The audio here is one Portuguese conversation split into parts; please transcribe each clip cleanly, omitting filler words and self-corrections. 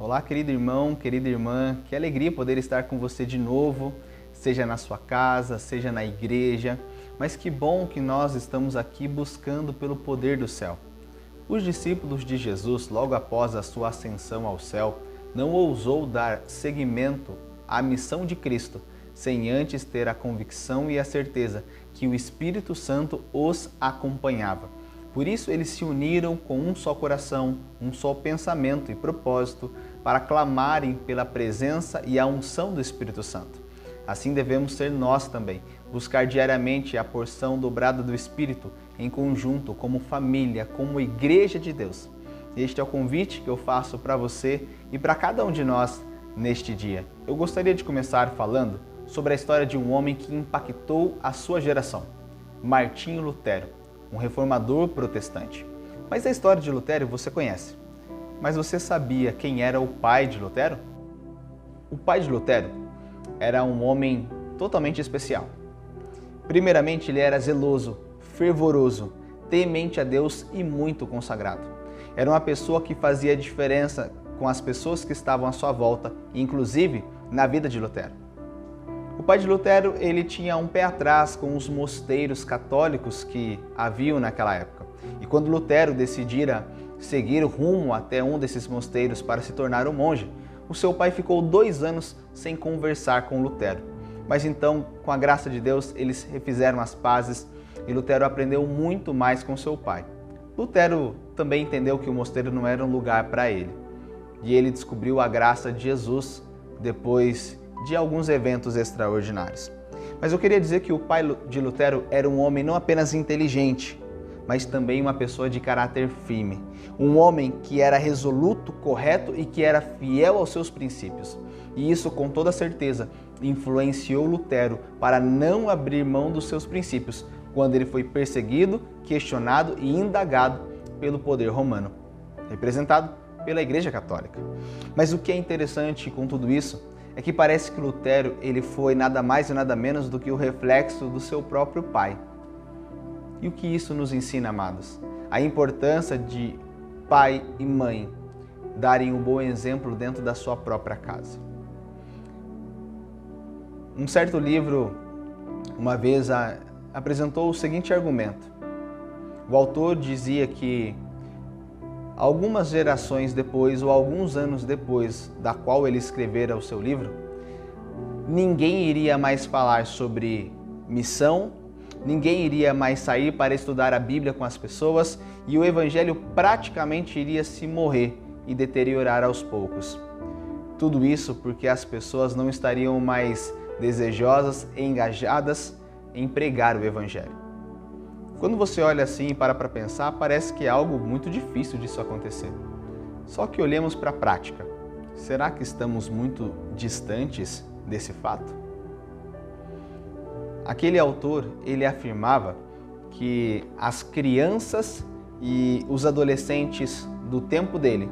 Olá, querido irmão, querida irmã, que alegria poder estar com você de novo, seja na sua casa, seja na igreja, mas que bom que nós estamos aqui buscando pelo poder do céu. Os discípulos de Jesus, logo após a sua ascensão ao céu, não ousou dar seguimento à missão de Cristo, sem antes ter a convicção e a certeza que o Espírito Santo os acompanhava. Por isso eles se uniram com um só coração, um só pensamento e propósito para clamarem pela presença e a unção do Espírito Santo. Assim devemos ser nós também, buscar diariamente a porção dobrada do Espírito em conjunto, como família, como igreja de Deus. Este é o convite que eu faço para você e para cada um de nós neste dia. Eu gostaria de começar falando sobre a história de um homem que impactou a sua geração, Martinho Lutero, um reformador protestante. Mas a história de Lutero você conhece. Mas você sabia quem era o pai de Lutero? O pai de Lutero era um homem totalmente especial. Primeiramente, ele era zeloso, fervoroso, temente a Deus e muito consagrado. Era uma pessoa que fazia diferença com as pessoas que estavam à sua volta, inclusive na vida de Lutero. O pai de Lutero, ele tinha um pé atrás com os mosteiros católicos que haviam naquela época. E quando Lutero decidira seguir rumo até um desses mosteiros para se tornar um monge, o seu pai ficou 2 anos sem conversar com Lutero. Mas então, com a graça de Deus, eles refizeram as pazes e Lutero aprendeu muito mais com seu pai. Lutero também entendeu que o mosteiro não era um lugar para ele. E ele descobriu a graça de Jesus depois de alguns eventos extraordinários. Mas eu queria dizer que o pai de Lutero era um homem não apenas inteligente, mas também uma pessoa de caráter firme. Um homem que era resoluto, correto e que era fiel aos seus princípios. E isso, com toda certeza, influenciou Lutero para não abrir mão dos seus princípios, quando ele foi perseguido, questionado e indagado pelo poder romano, representado pela Igreja Católica. Mas o que é interessante com tudo isso é que parece que Lutero ele foi nada mais e nada menos do que o reflexo do seu próprio pai. E o que isso nos ensina, amados? A importância de pai e mãe darem um bom exemplo dentro da sua própria casa. Um certo livro, uma vez, apresentou o seguinte argumento. O autor dizia que algumas gerações depois, ou alguns anos depois da qual ele escrevera o seu livro, ninguém iria mais falar sobre missão, ninguém iria mais sair para estudar a Bíblia com as pessoas e o Evangelho praticamente iria se morrer e deteriorar aos poucos. Tudo isso porque as pessoas não estariam mais desejosas e engajadas em pregar o Evangelho. Quando você olha assim e para pensar, parece que é algo muito difícil disso acontecer. Só que olhemos para a prática. Será que estamos muito distantes desse fato? Aquele autor, ele afirmava que as crianças e os adolescentes do tempo dele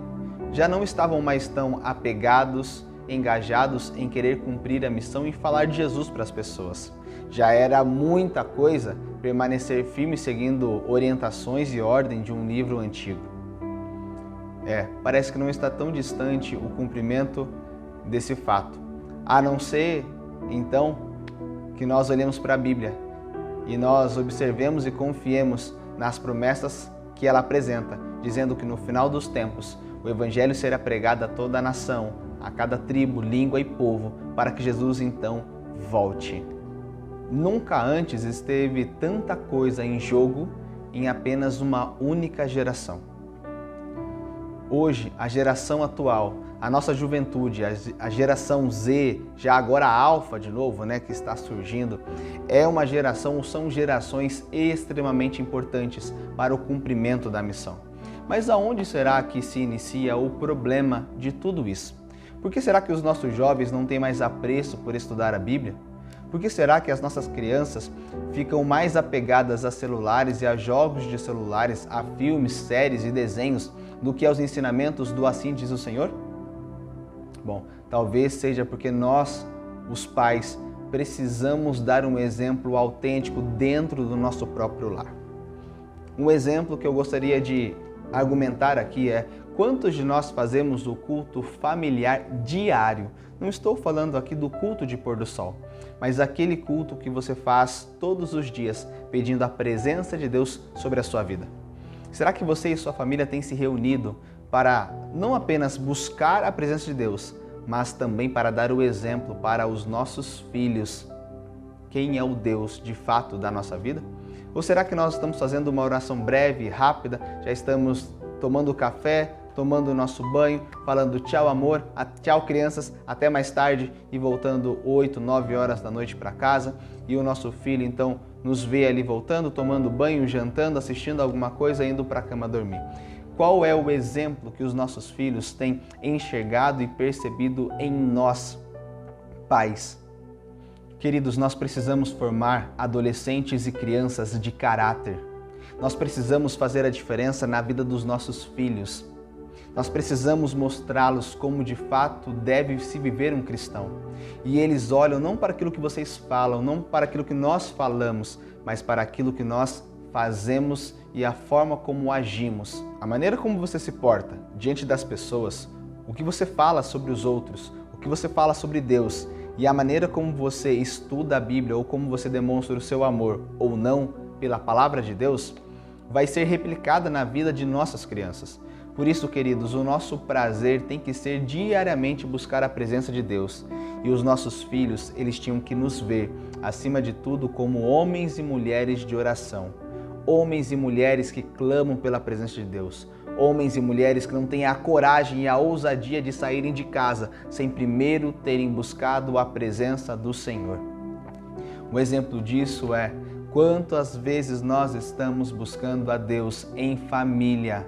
já não estavam mais tão apegados, engajados em querer cumprir a missão e falar de Jesus para as pessoas. Já era muita coisa permanecer firme seguindo orientações e ordem de um livro antigo. Parece que não está tão distante o cumprimento desse fato. A não ser, então, que nós olhemos para a Bíblia e nós observemos e confiemos nas promessas que ela apresenta, dizendo que no final dos tempos o Evangelho será pregado a toda a nação, a cada tribo, língua e povo, para que Jesus então volte. Nunca antes esteve tanta coisa em jogo em apenas uma única geração. Hoje, a geração atual, a nossa juventude, a geração Z, já agora a Alfa de novo, que está surgindo, é uma geração, ou são gerações extremamente importantes para o cumprimento da missão. Mas aonde será que se inicia o problema de tudo isso? Por que será que os nossos jovens não têm mais apreço por estudar a Bíblia? Por que será que as nossas crianças ficam mais apegadas a celulares e a jogos de celulares, a filmes, séries e desenhos, do que aos ensinamentos do Assim Diz o Senhor? Bom, talvez seja porque nós, os pais, precisamos dar um exemplo autêntico dentro do nosso próprio lar. Um exemplo que eu gostaria de argumentar aqui é Quantos de nós fazemos o culto familiar diário? Não estou falando aqui do culto de pôr do sol, mas aquele culto que você faz todos os dias, pedindo a presença de Deus sobre a sua vida. Será que você e sua família têm se reunido para não apenas buscar a presença de Deus, mas também para dar o exemplo para os nossos filhos? Quem é o Deus de fato da nossa vida? Ou será que nós estamos fazendo uma oração breve, rápida, já estamos tomando café, tomando o nosso banho, falando tchau amor, tchau crianças, até mais tarde e voltando 8, 9 horas da noite para casa, e o nosso filho então nos vê ali voltando, tomando banho, jantando, assistindo alguma coisa, indo para a cama dormir. Qual é o exemplo que os nossos filhos têm enxergado e percebido em nós, pais? Queridos, nós precisamos formar adolescentes e crianças de caráter. Nós precisamos fazer a diferença na vida dos nossos filhos. Nós precisamos mostrá-los como de fato deve se viver um cristão. E eles olham não para aquilo que vocês falam, não para aquilo que nós falamos, mas para aquilo que nós fazemos e a forma como agimos. A maneira como você se porta diante das pessoas, o que você fala sobre os outros, o que você fala sobre Deus e a maneira como você estuda a Bíblia ou como você demonstra o seu amor ou não pela palavra de Deus, vai ser replicada na vida de nossas crianças. Por isso, queridos, o nosso prazer tem que ser diariamente buscar a presença de Deus. E os nossos filhos, eles tinham que nos ver, acima de tudo, como homens e mulheres de oração. Homens e mulheres que clamam pela presença de Deus. Homens e mulheres que não têm a coragem e a ousadia de saírem de casa sem primeiro terem buscado a presença do Senhor. Um exemplo disso é quantas vezes nós estamos buscando a Deus em família.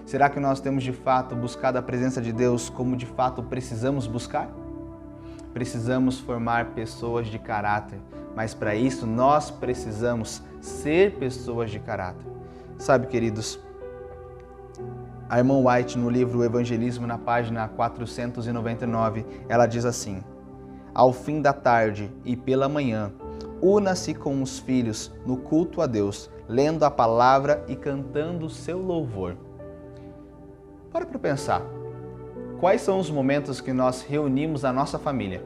Será que nós temos de fato buscado a presença de Deus como de fato precisamos buscar? Precisamos formar pessoas de caráter, mas para isso nós precisamos ser pessoas de caráter. Sabe, queridos, a irmã White, no livro O Evangelismo, na página 499, ela diz assim: ao fim da tarde e pela manhã, una-se com os filhos no culto a Deus, lendo a palavra e cantando o seu louvor. Para pensar, quais são os momentos que nós reunimos a nossa família?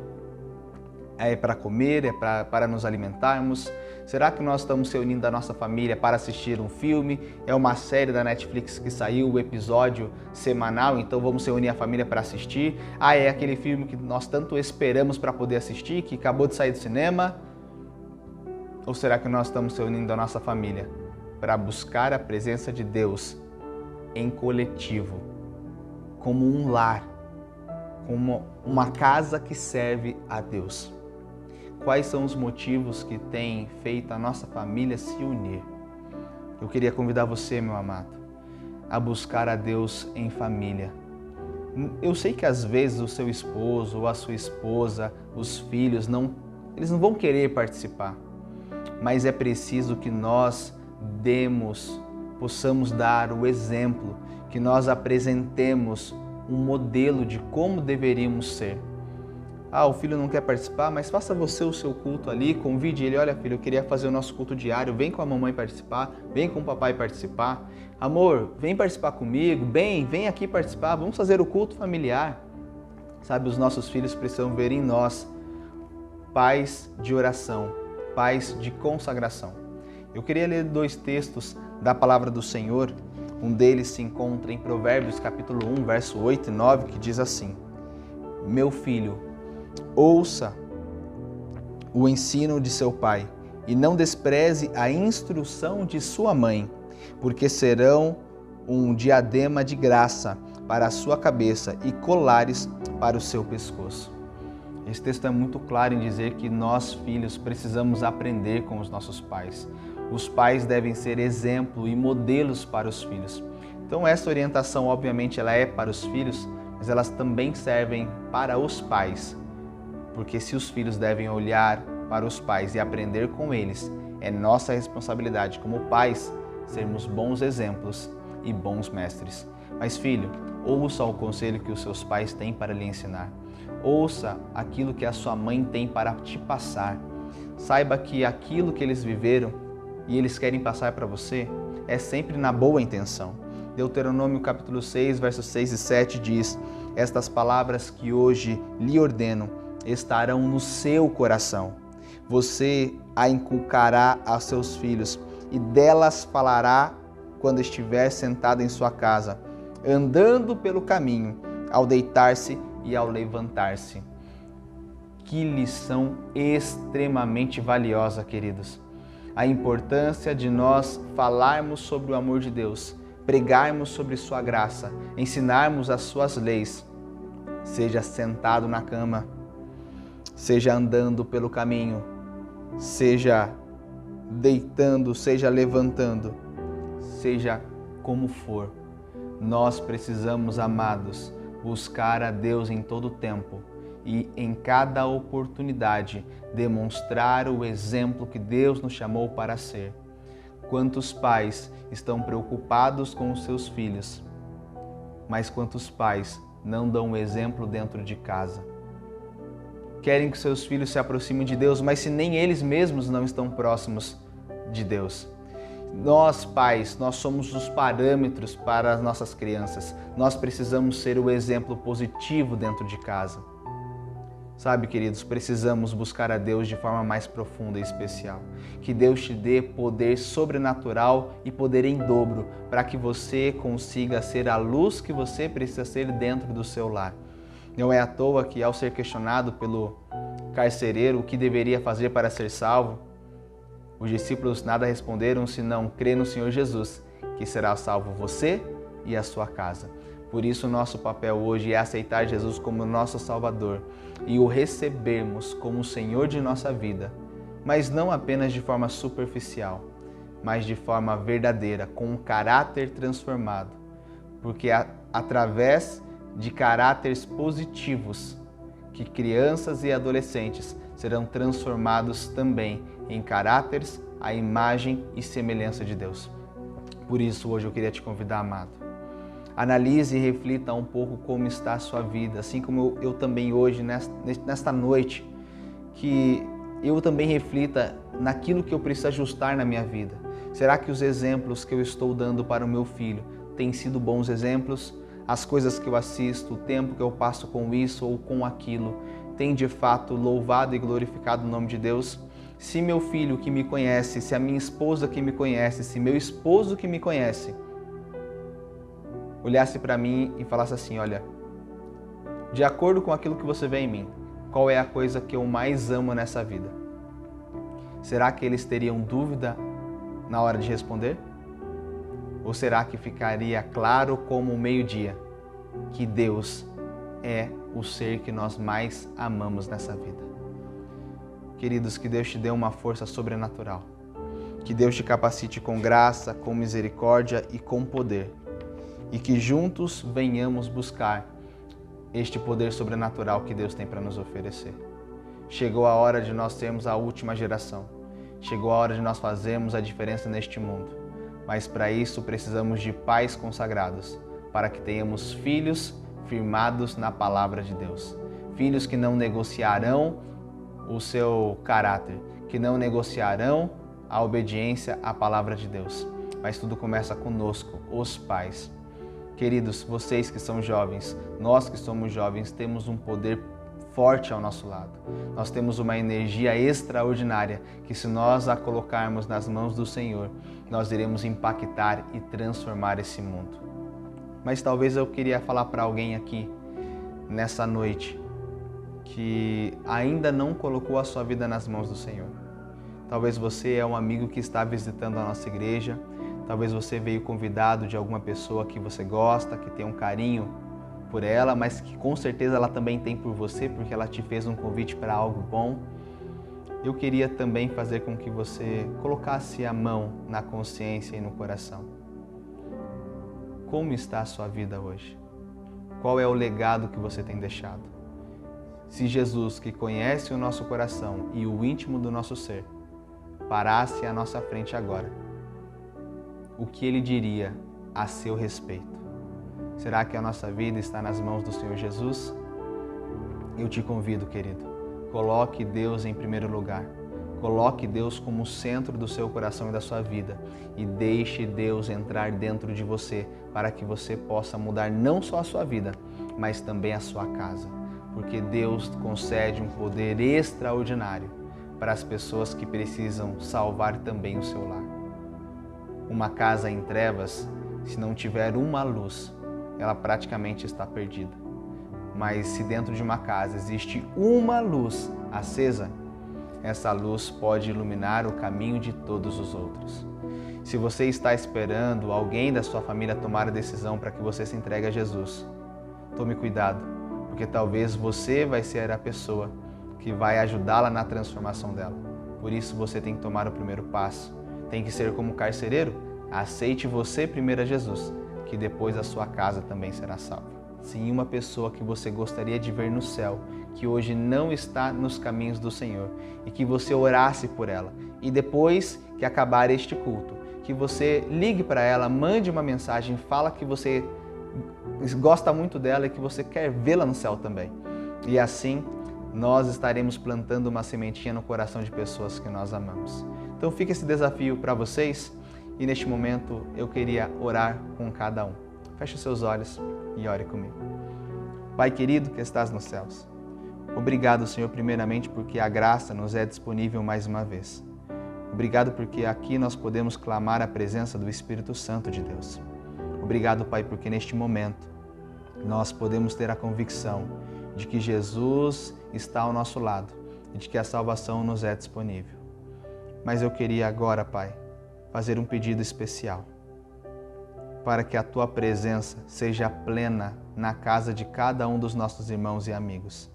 É para comer? É para nos alimentarmos? Será que nós estamos reunindo a nossa família para assistir um filme? É uma série da Netflix que saiu, o episódio semanal, então vamos reunir a família para assistir? É aquele filme que nós tanto esperamos para poder assistir, que acabou de sair do cinema? Ou será que nós estamos reunindo a nossa família para buscar a presença de Deus em coletivo, como um lar, como uma casa que serve a Deus? Quais são os motivos que têm feito a nossa família se unir? Eu queria convidar você, meu amado, a buscar a Deus em família. Eu sei que às vezes o seu esposo ou a sua esposa, os filhos, eles não vão querer participar, mas é preciso que nós possamos dar o exemplo, que nós apresentemos um modelo de como deveríamos ser. O filho não quer participar, mas faça você o seu culto ali, convide ele: olha filho, eu queria fazer o nosso culto diário, vem com a mamãe participar, vem com o papai participar. Amor, vem participar comigo, vem aqui participar, vamos fazer o culto familiar. Sabe, os nossos filhos precisam ver em nós pais de oração, pais de consagração. Eu queria ler 2 textos da palavra do Senhor. Um deles se encontra em Provérbios capítulo 1, verso 8 e 9, que diz assim: meu filho, ouça o ensino de seu pai e não despreze a instrução de sua mãe, porque serão um diadema de graça para a sua cabeça e colares para o seu pescoço. Esse texto é muito claro em dizer que nós, filhos, precisamos aprender com os nossos pais. Os pais devem ser exemplo e modelos para os filhos. Então essa orientação, obviamente, ela é para os filhos, mas elas também servem para os pais. Porque se os filhos devem olhar para os pais e aprender com eles, é nossa responsabilidade como pais sermos bons exemplos e bons mestres. Mas filho, ouça o conselho que os seus pais têm para lhe ensinar. Ouça aquilo que a sua mãe tem para te passar. Saiba que aquilo que eles viveram e eles querem passar para você é sempre na boa intenção. Deuteronômio capítulo 6, versos 6 e 7 diz: estas palavras que hoje lhe ordeno estarão no seu coração. Você a inculcará aos seus filhos e delas falará quando estiver sentado em sua casa, andando pelo caminho, ao deitar-se e ao levantar-se. Que lição extremamente valiosa, queridos. A importância de nós falarmos sobre o amor de Deus, pregarmos sobre sua graça, ensinarmos as suas leis, seja sentado na cama, seja andando pelo caminho, seja deitando, seja levantando, seja como for. Nós precisamos, amados, buscar a Deus em todo o tempo e em cada oportunidade demonstrar o exemplo que Deus nos chamou para ser. Quantos pais estão preocupados com os seus filhos, mas quantos pais não dão o exemplo dentro de casa? Querem que seus filhos se aproximem de Deus, mas se nem eles mesmos não estão próximos de Deus. Nós, pais, nós somos os parâmetros para as nossas crianças. Nós precisamos ser o exemplo positivo dentro de casa. Sabe, queridos, precisamos buscar a Deus de forma mais profunda e especial. Que Deus te dê poder sobrenatural e poder em dobro, para que você consiga ser a luz que você precisa ser dentro do seu lar. Não é à toa que, ao ser questionado pelo carcereiro o que deveria fazer para ser salvo, os discípulos nada responderam senão crer no Senhor Jesus, que será salvo você e a sua casa. Por isso, o nosso papel hoje é aceitar Jesus como nosso Salvador e o recebermos como o Senhor de nossa vida, mas não apenas de forma superficial, mas de forma verdadeira, com um caráter transformado, porque através de caráteres positivos que crianças e adolescentes serão transformados também em caráteres à imagem e semelhança de Deus. Por isso, hoje eu queria te convidar, amado. Analise e reflita um pouco como está a sua vida, assim como eu também hoje, nesta noite, que eu também reflita naquilo que eu preciso ajustar na minha vida. Será que os exemplos que eu estou dando para o meu filho têm sido bons exemplos? As coisas que eu assisto, o tempo que eu passo com isso ou com aquilo, tem de fato louvado e glorificado o nome de Deus? Se meu filho que me conhece, se a minha esposa que me conhece, se meu esposo que me conhece, olhasse para mim e falasse assim: olha, de acordo com aquilo que você vê em mim, qual é a coisa que eu mais amo nessa vida? Será que eles teriam dúvida na hora de responder? Ou será que ficaria claro como o meio-dia que Deus é o ser que nós mais amamos nessa vida? Queridos, que Deus te dê uma força sobrenatural. Que Deus te capacite com graça, com misericórdia e com poder. E que juntos venhamos buscar este poder sobrenatural que Deus tem para nos oferecer. Chegou a hora de nós sermos a última geração. Chegou a hora de nós fazermos a diferença neste mundo. Mas para isso precisamos de pais consagrados, para que tenhamos filhos firmados na palavra de Deus. Filhos que não negociarão o seu caráter, que não negociarão a obediência à palavra de Deus. Mas tudo começa conosco, os pais. Queridos, vocês que são jovens, nós que somos jovens, temos um poder forte ao nosso lado. Nós temos uma energia extraordinária que, se nós a colocarmos nas mãos do Senhor, nós iremos impactar e transformar esse mundo. Mas talvez eu queria falar para alguém aqui, nessa noite, que ainda não colocou a sua vida nas mãos do Senhor. Talvez você é um amigo que está visitando a nossa igreja, talvez você veio convidado de alguma pessoa que você gosta, que tem um carinho por ela, mas que com certeza ela também tem por você, porque ela te fez um convite para algo bom. Eu queria também fazer com que você colocasse a mão na consciência e no coração. Como está a sua vida hoje? Qual é o legado que você tem deixado? Se Jesus, que conhece o nosso coração e o íntimo do nosso ser, parasse à nossa frente agora, o que Ele diria a seu respeito? Será que a nossa vida está nas mãos do Senhor Jesus? Eu te convido, querido, coloque Deus em primeiro lugar. Coloque Deus como o centro do seu coração e da sua vida e deixe Deus entrar dentro de você para que você possa mudar não só a sua vida, mas também a sua casa. Porque Deus concede um poder extraordinário para as pessoas que precisam salvar também o seu lar. Uma casa em trevas, se não tiver uma luz, ela praticamente está perdida. Mas se dentro de uma casa existe uma luz acesa, essa luz pode iluminar o caminho de todos os outros. Se você está esperando alguém da sua família tomar a decisão para que você se entregue a Jesus, tome cuidado, porque talvez você vai ser a pessoa que vai ajudá-la na transformação dela. Por isso você tem que tomar o primeiro passo. Tem que ser como carcereiro. Aceite você primeiro a Jesus, que depois a sua casa também será salva. Sim, uma pessoa que você gostaria de ver no céu, que hoje não está nos caminhos do Senhor, e que você orasse por ela. E depois que acabar este culto, que você ligue para ela, mande uma mensagem, fala que você gosta muito dela e que você quer vê-la no céu também. E assim, nós estaremos plantando uma sementinha no coração de pessoas que nós amamos. Então fica esse desafio para vocês e neste momento eu queria orar com cada um. Feche os seus olhos e ore comigo. Pai querido que estás nos céus, obrigado, Senhor, primeiramente porque a graça nos é disponível mais uma vez. Obrigado porque aqui nós podemos clamar a presença do Espírito Santo de Deus. Obrigado, Pai, porque neste momento nós podemos ter a convicção de que Jesus está ao nosso lado e de que a salvação nos é disponível. Mas eu queria agora, Pai, fazer um pedido especial para que a Tua presença seja plena na casa de cada um dos nossos irmãos e amigos.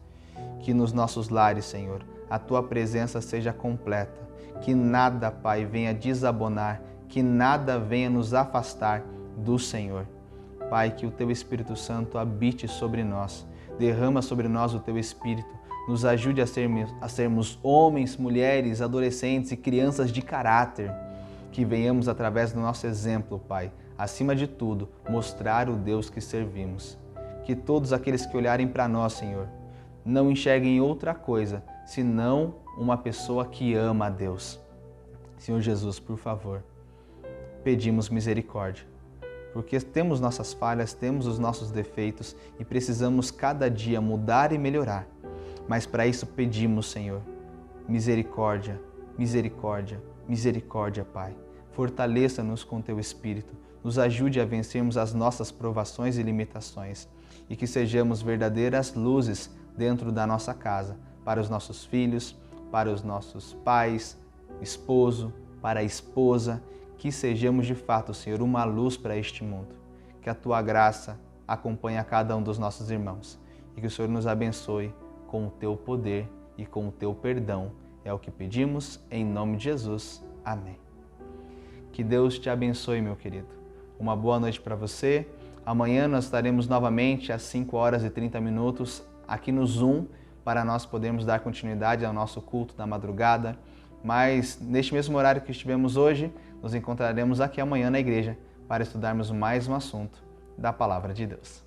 Que nos nossos lares, Senhor, a Tua presença seja completa, que nada, Pai, venha desabonar, que nada venha nos afastar do Senhor. Pai, que o Teu Espírito Santo habite sobre nós, derrama sobre nós o Teu Espírito, nos ajude a sermos homens, mulheres, adolescentes e crianças de caráter, que venhamos através do nosso exemplo, Pai, acima de tudo, mostrar o Deus que servimos. Que todos aqueles que olharem para nós, Senhor, não enxerguem outra coisa, senão uma pessoa que ama a Deus. Senhor Jesus, por favor, pedimos misericórdia, porque temos nossas falhas, temos os nossos defeitos e precisamos cada dia mudar e melhorar. Mas para isso pedimos, Senhor, misericórdia, misericórdia, misericórdia, Pai. Fortaleça-nos com Teu Espírito, nos ajude a vencermos as nossas provações e limitações e que sejamos verdadeiras luzes dentro da nossa casa, para os nossos filhos, para os nossos pais, esposo, para a esposa, que sejamos de fato, Senhor, uma luz para este mundo. Que a Tua graça acompanhe a cada um dos nossos irmãos e que o Senhor nos abençoe com o Teu poder e com o Teu perdão. É o que pedimos em nome de Jesus. Amém. Que Deus te abençoe, meu querido. Uma boa noite para você. Amanhã nós estaremos novamente às 5h30 aqui no Zoom para nós podermos dar continuidade ao nosso culto da madrugada. Mas neste mesmo horário que estivemos hoje, nos encontraremos aqui amanhã na igreja para estudarmos mais um assunto da Palavra de Deus.